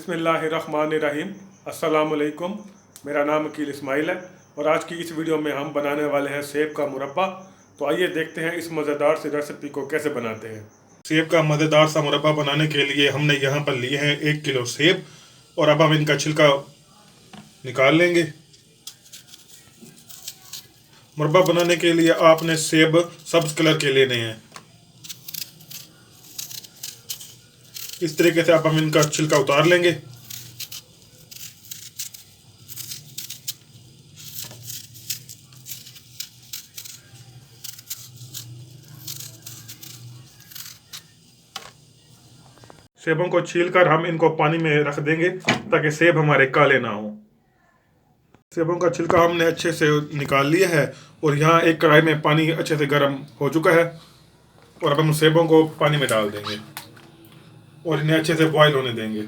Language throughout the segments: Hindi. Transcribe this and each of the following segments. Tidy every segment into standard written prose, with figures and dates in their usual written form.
बिस्मिल्लाहिर्रहमानिर्रहीम। अस्सलामुअलैकुम। मेरा नाम अकील इस्माइल है और आज की इस वीडियो में हम बनाने वाले हैं सेब का मुरब्बा। तो आइए देखते हैं इस मज़ेदार सी रेसिपी को कैसे बनाते हैं। सेब का मज़ेदार सा मुरब्बा बनाने के लिए हमने यहाँ पर लिए हैं 1 किलो सेब और अब हम इनका छिलका निकाल लेंगे। मुरब्बा बनाने के लिए आपने सेब सब्ज कलर के लेने हैं। इस तरीके से अब हम इनका छिलका उतार लेंगे। सेबों को छीलकर हम इनको पानी में रख देंगे ताकि सेब हमारे काले ना हो। सेबों का छिलका हमने अच्छे से निकाल लिया है और यहाँ एक कढ़ाई में पानी अच्छे से गर्म हो चुका है और अब हम सेबों को पानी में डाल देंगे और इन्हें अच्छे से बॉईल होने देंगे।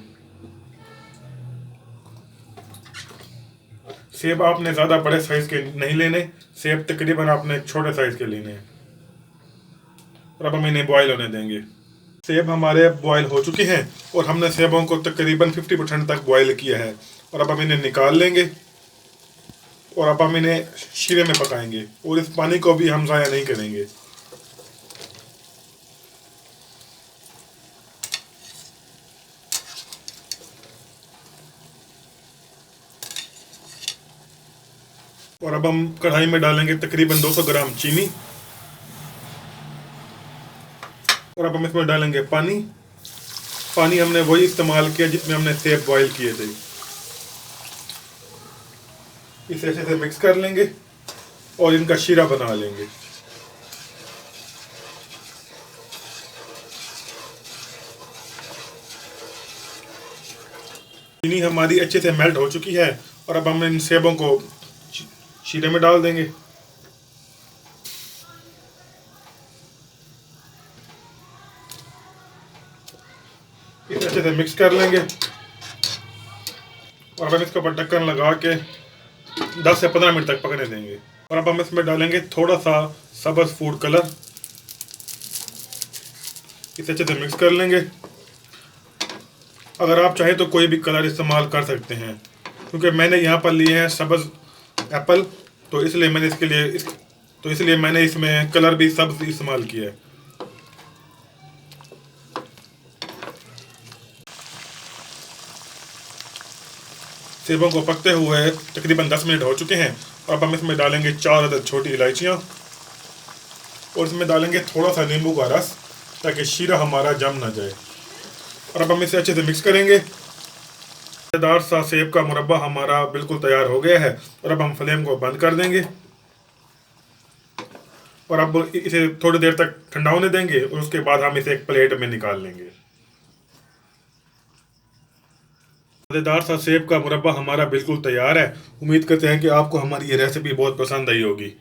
सेब आपने ज़्यादा बड़े साइज के नहीं लेने, सेब तकरीबन आपने छोटे साइज के लेने हैं और अब हम इन्हें बॉईल होने देंगे। सेब हमारे बॉईल हो चुके हैं और हमने सेबों को तकरीबन 50% तक बॉईल किया है और अब हम इन्हें निकाल लेंगे और अब हम इन्हें शीरे में पकाएंगे और इस पानी को भी हम ज़ाया नहीं करेंगे। और अब हम कढ़ाई में डालेंगे तकरीबन 200 ग्राम चीनी और अब हम इसमें डालेंगे पानी। पानी हमने वही इस्तेमाल किया जिसमें हमने सेब बॉईल किए थे। इसे अच्छे से मिक्स कर लेंगे और इनका शीरा बना लेंगे। चीनी हमारी अच्छे से मेल्ट हो चुकी है और अब हम इन सेबों को शीरे में डाल देंगे। इसे अच्छे से मिक्स कर लेंगे और अब हम इसके ऊपर ढक्कन लगा के 10 से 15 मिनट तक पकने देंगे और अब हम इसमें डालेंगे थोड़ा सा सब्ज़ फूड कलर। इसे अच्छे से मिक्स कर लेंगे। अगर आप चाहें तो कोई भी कलर इस्तेमाल कर सकते हैं, क्योंकि मैंने यहाँ पर लिए हैं सब्ज़ एप्पल, तो इसलिए मैंने इसमें कलर भी सब्ज़ इस्तेमाल किया है। सेबों को पकते हुए तकरीबन 10 मिनट हो चुके हैं और अब हम इसमें डालेंगे 4 अदद छोटी इलायचियाँ और इसमें डालेंगे थोड़ा सा नींबू का रस ताकि शीरा हमारा जम ना जाए और अब हम इसे अच्छे से मिक्स करेंगे। मज़ेदार सा सेब का मुरब्बा हमारा बिल्कुल तैयार हो गया है और अब हम फ्लेम को बंद कर देंगे और अब इसे थोड़ी देर तक ठंडा होने देंगे और उसके बाद हम इसे एक प्लेट में निकाल लेंगे। मज़ेदार सा सेब का मुरब्बा हमारा बिल्कुल तैयार है। उम्मीद करते हैं कि आपको हमारी ये रेसिपी बहुत पसंद आई होगी।